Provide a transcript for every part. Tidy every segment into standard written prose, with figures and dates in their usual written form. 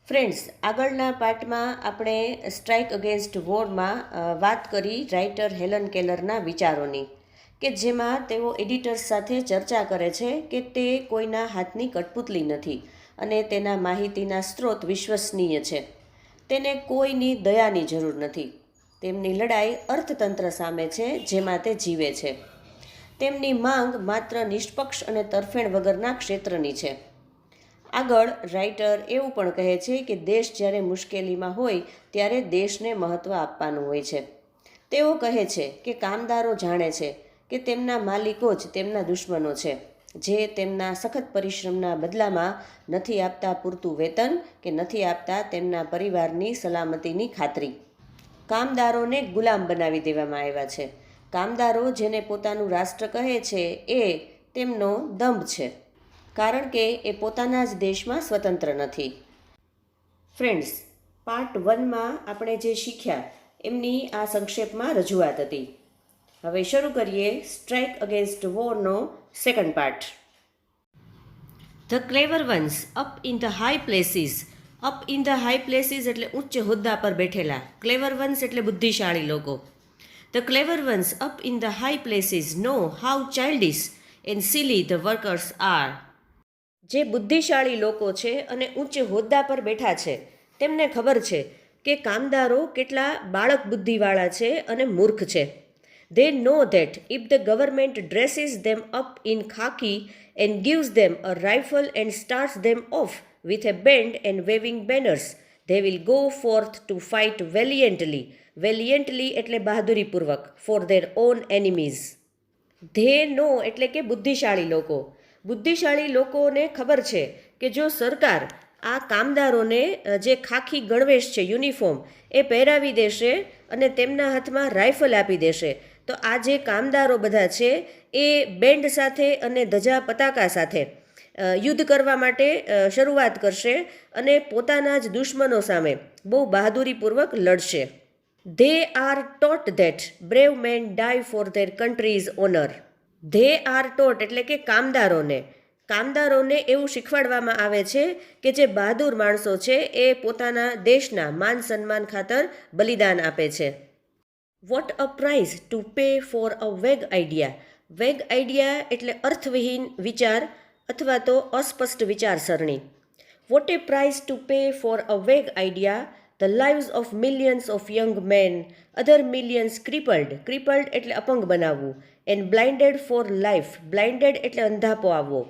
Friends, આગળના પાર્ટમાં આપણે strike against વોરમાં વાત કરી રાઇટર હેલન કેલરના વિચારોની, કે જેમાં તેઓ એડિટર્સ સાથે ચર્ચા કરે છે કે તે કોઈના હાથની કઠપૂતલી નથી અને તેના માહિતીના સ્ત્રોત વિશ્વસનીય છે. તેને કોઈની દયાની જરૂર નથી. તેમની લડાઈ અર્થતંત્ર સામે છે જેમાં તે જીવે છે. તેમની માંગ માત્ર નિષ્પક્ષ અને તરફેણ વગરના ક્ષેત્રની છે. આગળ રાઇટર એવું પણ કહે છે કે દેશ જ્યારે મુશ્કેલીમાં હોય ત્યારે દેશને મહત્ત્વ આપવાનું હોય છે. તેઓ કહે છે કે કામદારો જાણે છે કે તેમના માલિકો જ તેમના દુશ્મનો છે, જે તેમના સખત પરિશ્રમના બદલામાં નથી આપતા પૂરતું વેતન કે નથી આપતા તેમના પરિવારની સલામતીની ખાતરી. કામદારોને ગુલામ બનાવી દેવામાં આવ્યા છે. કામદારો જેને પોતાનું રાષ્ટ્ર કહે છે એ તેમનો દંભ છે, કારણ કે એ પોતાના જ દેશમાં સ્વતંત્ર નથી. ફ્રેન્ડ્સ, પાર્ટ 1માં આપણે જે શીખ્યા એમની આ સંક્ષેપમાં રજૂઆત હતી. હવે શરૂ કરીએ સ્ટ્રાઇક અગેન્સ્ટ વોરનો second part. The clever ones up in the high places. Up in the high places એટલે ઉચ્ચ હોદ્દા પર બેઠેલા. ક્લેવર વન્સ એટલે બુદ્ધિશાળી લોકો. The clever ones up in the high places know how childish and silly the workers are. જે બુદ્ધિશાળી લોકો છે અને ઉચ્ચ હોદ્દા પર બેઠા છે તેમને ખબર છે કે કામદારો કેટલા બાળક બુદ્ધિવાળા છે અને મૂર્ખ છે. They know that if the government dresses them up in khaki and gives them a rifle and starts them off with a band and waving banners, they will go forth to fight valiantly. Valiantly એટલે બહાદુરીપૂર્વક. For their own enemies. They know એટલે કે બુદ્ધિશાળી લોકો. બુદ્ધિશાળી લોકોને ખબર છે કે જો સરકાર આ કામદારોને જે ખાખી ગણવેશ છે, યુનિફોર્મ, એ પહેરાવી દેશે અને તેમના હાથમાં રાઇફલ આપી દેશે તો આ જે કામદારો બધા છે એ બેન્ડ સાથે અને ધજા પતાકા સાથે યુદ્ધ કરવા માટે શરૂઆત કરશે અને પોતાના જ દુશ્મનો સામે બહુ બહાદુરીપૂર્વક લડશે. They are taught that brave men die for their country's honor. They are taught એટલે કે કામદારોને એવું શીખવાડવામાં આવે છે કે જે બહાદુર માણસો છે એ પોતાના દેશના માન સન્માન ખાતર બલિદાન આપે છે. What a price to pay for a vague idea. વેગ આઈડિયા એટલે અર્થવિહીન વિચાર અથવા તો અસ્પષ્ટ વિચારસરણી. What a prize to pay for a vague idea. The lives of millions of young men, other millions crippled. Crippled એટલે અપંગ બનાવવું. And blinded for life. Blinded એટલે અંધાપો આવવો.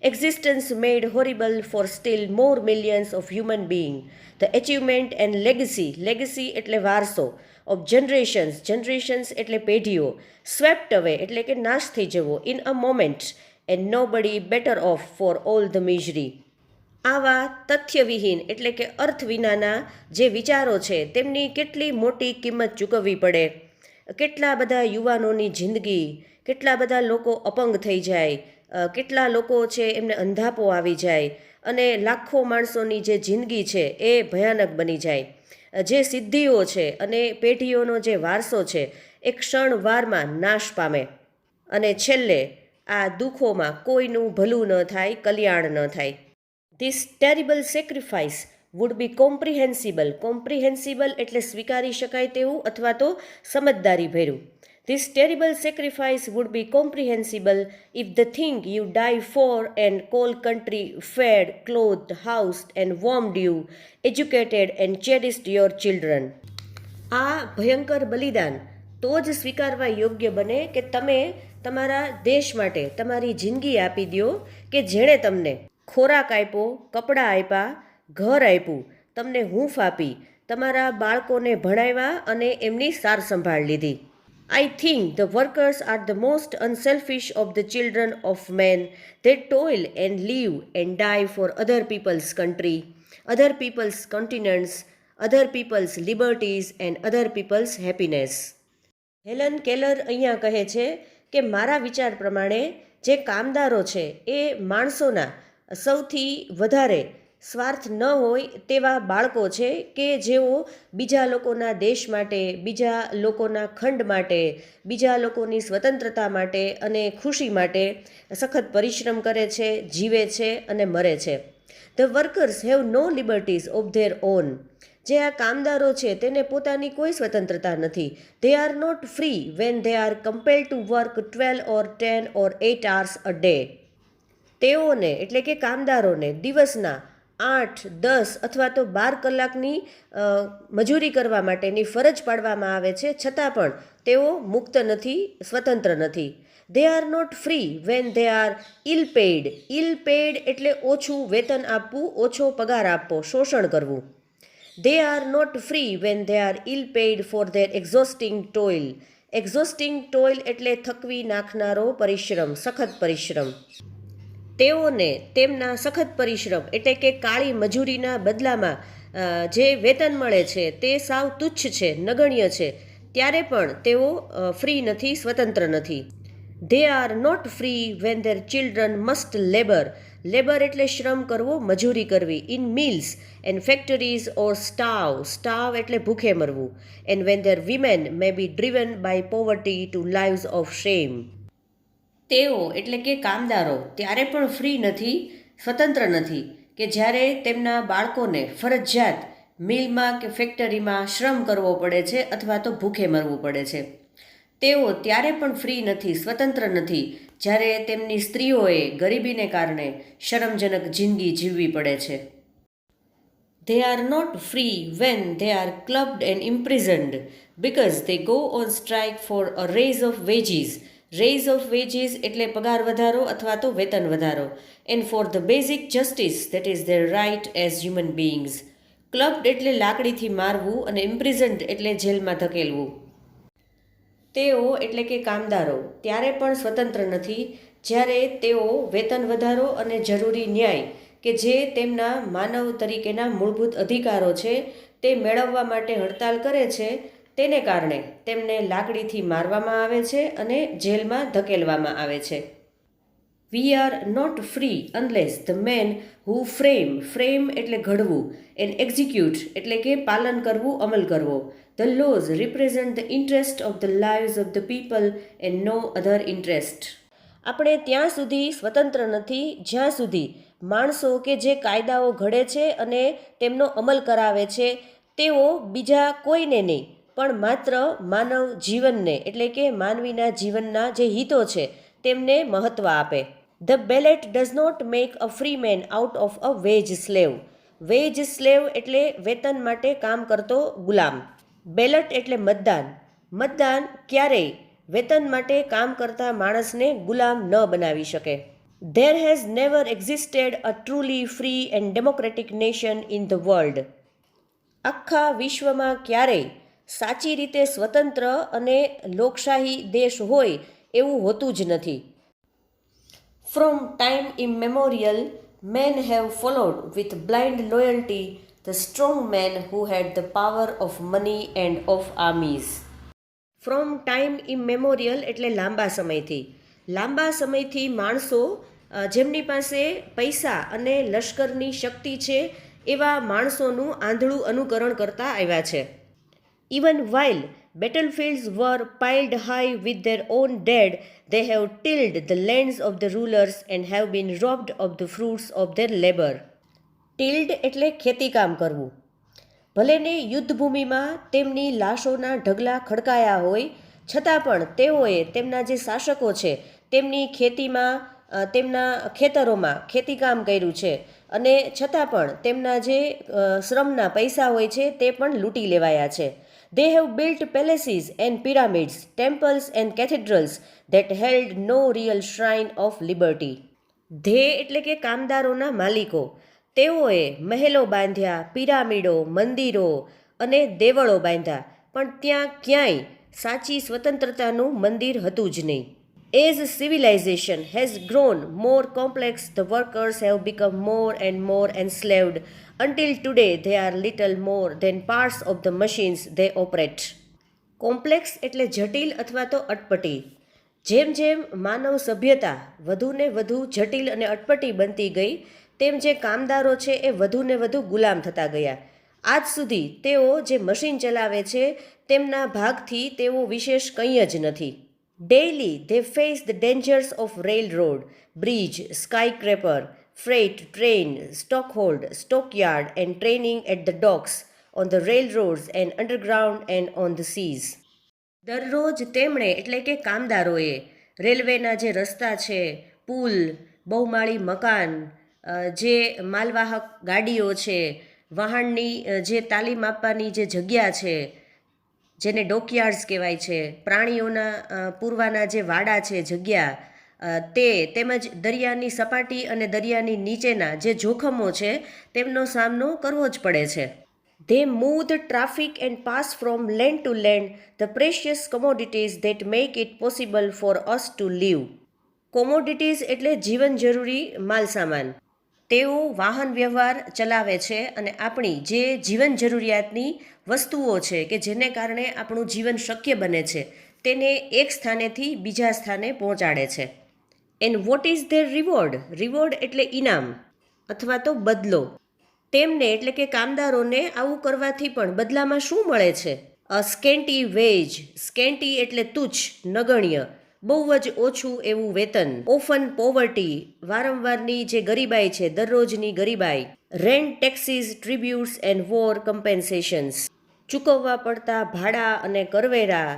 Existence made horrible for still more millions of human being. The achievement and legacy. Legacy એટલે વારસો. Of generations એટલે પેઢીઓ. સ્વેપ્ટ અવે એટલે કે નાશ થઈ જવો. In a moment. And nobody better off for all the misery. આવા તથ્યવિહીન એટલે કે અર્થ વિનાના જે વિચારો છે તેમની કેટલી મોટી કિંમત ચૂકવવી પડે. કેટલા બધા યુવાનોની જિંદગી, કેટલા બધા લોકો અપંગ થઈ જાય, કેટલા લોકો છે એમને અંધાપો આવી જાય અને લાખો માણસોની જે જિંદગી છે એ ભયાનક બની જાય. જે સિદ્ધિઓ છે અને પેઢીઓનો જે વારસો છે એ ક્ષણવારમાં નાશ પામે અને છેલ્લે આ દુઃખોમાં કોઈનું ભલું ન થાય, કલ્યાણ ન થાય. This terrible sacrifice would be comprehensible. Comprehensible એટલે સ્વીકારી શકાય તેવું અથવા તો સમજદારી ભર્યું. This terrible sacrifice would be comprehensible if the thing you die for and call country fed, clothed, housed and warmed you, educated and cherished your children. આ ભયંકર બલિદાન તો જ સ્વીકારવા યોગ્ય બને કે તમે તમારા દેશ માટે તમારી જિંદગી આપી દો, કે જેણે તમને ખોરાક આપ્યો, કપડાં આપ્યા, ઘર આપ્યું, તમને હૂંફ આપી, તમારા બાળકોને ભણાવ્યા અને એમની સાર સંભાળ લીધી. I think the workers are the most unselfish of the children of men. They toil and live and die for other people's country, other people's continents, other people's liberties and other people's happiness. Helen Keller અહીંયા કહે છે કે મારા વિચાર પ્રમાણે જે કામદારો છે એ માણસોના સૌથી વધારે સ્વાર્થ ન હોય તેવા બાળકો છે કે જેઓ બીજા લોકોના દેશ માટે, બીજા લોકોના ખંડ માટે, બીજા લોકોની સ્વતંત્રતા માટે અને ખુશી માટે સખત પરિશ્રમ કરે છે, જીવે છે અને મરે છે. The workers have no liberties of their own. જે આ કામદારો છે તેને પોતાની કોઈ સ્વતંત્રતા નથી. They are not free when they are compelled to work 12 or 10 or 8 hours a day. તેઓને એટલે કે કામદારોને દિવસના 8, 10 અથવા તો 12 કલાકની મજૂરી કરવા માટેની ફરજ પાડવામાં આવે છે, છતાં પણ તેઓ મુક્ત નથી, સ્વતંત્ર નથી. They are not free when they are ill paid. Ill paid એટલે ઓછું વેતન આપવું, ઓછો પગાર આપવો, શોષણ કરવું. They are not free when they are ill paid for their exhausting toil. Exhausting toil એટલે થકવી નાખનારો પરિશ્રમ, સખત પરિશ્રમ. તેઓને તેમના સખત પરિશ્રમ એટલે કે કાળી મજૂરીના બદલામાં જે વેતન મળે છે તે સાવ તુચ્છ છે, નગણ્ય છે, ત્યારે પણ તેઓ ફ્રી નથી, સ્વતંત્ર નથી. They are not free when there children must labour. Labour એટલે શ્રમ કરવો, મજૂરી કરવી. In mills and factories or starve. Starve એટલે ભૂખે મરવું. And when there women may be driven by poverty to lives of shame. તેઓ એટલે કે કામદારો ત્યારે પણ ફ્રી નથી, સ્વતંત્ર નથી કે જ્યારે તેમના બાળકોને ફરજિયાત મિલમાં કે ફેક્ટરીમાં શ્રમ કરવો પડે છે અથવા તો ભૂખે મરવું પડે છે. તેઓ ત્યારે પણ ફ્રી નથી, સ્વતંત્ર નથી જ્યારે તેમની સ્ત્રીઓએ ગરીબીને કારણે શરમજનક જિંદગી જીવવી પડે છે. They are not free when they are clubbed and imprisoned because they go on strike for a raise of wages. Raise of wages એટલે પગાર વધારો અથવા તો વેતન વધારો. And for the basic justice that is their right as human beings. Clubbed એટલે લાકડીથી મારવું અને imprisoned એટલે જેલમાં ધકેલવું. તેઓ એટલે કે કામદારો ત્યારે પણ સ્વતંત્ર નથી જ્યારે તેઓ વેતન વધારો અને જરૂરી ન્યાય કે જે તેમના માનવ તરીકેના મૂળભૂત અધિકારો છે તે મેળવવા માટે હડતાલ કરે છે, તેને કારણે તેમને લાકડીથી મારવામાં આવે છે અને જેલમાં ધકેલવામાં આવે છે. We are not free unless the man who frame. Frame એટલે ઘડવું. એન્ડ એક્ઝિક્યુટ એટલે કે પાલન કરવું, અમલ કરવો. The laws represent the interest of the lives of the people and no other interest. આપણે ત્યાં સુધી સ્વતંત્ર નથી જ્યાં સુધી માણસો કે જે કાયદાઓ ઘડે છે અને તેમનો અમલ કરાવે છે તેઓ બીજા કોઈને નહીં પણ માત્ર માનવ જીવનને એટલે કે માનવીના જીવનના જે હિતો છે તેમને મહત્ત્વ આપે. The ballot does not make a free man out of a wage slave. Wage slave એટલે વેતન માટે કામ કરતો ગુલામ. બેલેટ એટલે મતદાન. મતદાન ક્યારેય વેતન માટે કામ કરતા માણસને ગુલામ ન બનાવી શકે. There has never existed a truly free and democratic nation in the world. આખા વિશ્વમાં ક્યારેય સાચી રીતે સ્વતંત્ર અને લોકશાહી દેશ હોય એવું હોતું જ નથી. From time immemorial, men have followed with blind loyalty the strong men who had the power of money and of armies. From time immemorial એટલે લાંબા સમયથી. લાંબા સમયથી માણસો જેમની પાસે પૈસા અને લશ્કરની શક્તિ છે એવા માણસોનું આંધળું અનુકરણ કરતા આવ્યા છે. Even while battlefields were piled high with their own dead, they have tilled the lands of the rulers and have been robbed of the fruits of their labor. Tilled એટલે ખેતીકામ કરવું. ભલેને યુદ્ધભૂમિમાં તેમની લાશોના ઢગલા ખડકાયા હોય છતાં પણ તેઓએ તેમના જે શાસકો છે તેમની ખેતીમાં, તેમના ખેતરોમાં ખેતીકામ કર્યું છે અને છતાં પણ તેમના જે શ્રમના પૈસા હોય છે તે પણ લૂંટી લેવાયા છે. They have built palaces and pyramids, temples and cathedrals that held no real shrine of liberty. They એટલે કે કામદારોના માલિકો. તેઓએ મહેલો બાંધ્યા, પિરામિડો, મંદિરો અને દેવળો બાંધ્યા, પણ ત્યાં ક્યાંય સાચી સ્વતંત્રતાનું મંદિર હતું જ નહીં. As civilization has grown more complex, the workers have become more and more enslaved. Until today, they are little more than parts of the machines they operate. Complex એટલે જટિલ અથવા તો અટપટી. જેમ જેમ માનવ સભ્યતા વધુને વધુ જટિલ અને અટપટી બનતી ગઈ તેમ જે કામદારો છે એ વધુને વધુ ગુલામ થતા ગયા. આજ સુધી તેઓ જે મશીન ચલાવે છે તેમના ભાગથી તેઓ વિશેષ કંઈ જ નથી. Daily they face the dangers of railroad, bridge, skyscraper, freight, train, stockhold, stockyard, and training at the docks, on the railroads and underground and on the seas. દરરોજ તેમણે એટલે કે કામદારોએ રેલવેના જે રસ્તા છે, પુલ, બહુમાળી મકાન, જે માલવાહક ગાડીઓ છે, વહાણની જે તાલીમ આપવાની જે જગ્યા છે, જેને ડોકયાર્ડ્સ કહેવાય છે, પ્રાણીઓના પૂરવાના જે વાડા છે, જગ્યા, તેમજ દરિયાની સપાટી અને દરિયાની નીચેના જે જોખમો છે તેમનો સામનો કરવો જ પડે છે. They move the traffic and pass from land to land the precious commodities that make it possible for us to live. Commodities એટલે જીવન જરૂરી માલસામાન. તેઓ વાહન વ્યવહાર ચલાવે છે અને આપણી જે જીવન જરૂરિયાતની વસ્તુઓ છે કે જેને કારણે આપણું જીવન શક્ય બને છે તેને એક સ્થાનેથી બીજા સ્થાને પહોંચાડે છે. And what is there reward? Reward એટલે ઇનામ અથવા તો બદલો. તેમને એટલે કે કામદારોને આવું કરવાથી પણ બદલામાં શું મળે છે? અ સ્કેન્ટી વેજ. સ્કેન્ટી એટલે તુચ્છ, નગણ્ય, બહુ જ ઓછું એવું વેતન. ઓફન પોવર્ટી, વારંવારની જે ગરીબાઈ છે, દરરોજની ગરીબાઈ. Rent, taxes, tributes and war compensations. ચૂકવવા પડતા ભાડા અને કરવેરા,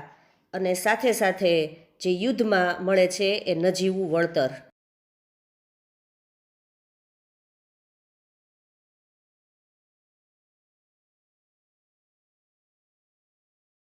અને સાથે સાથે જે યુદ્ધમાં મળે છે એ નજીવું વળતર.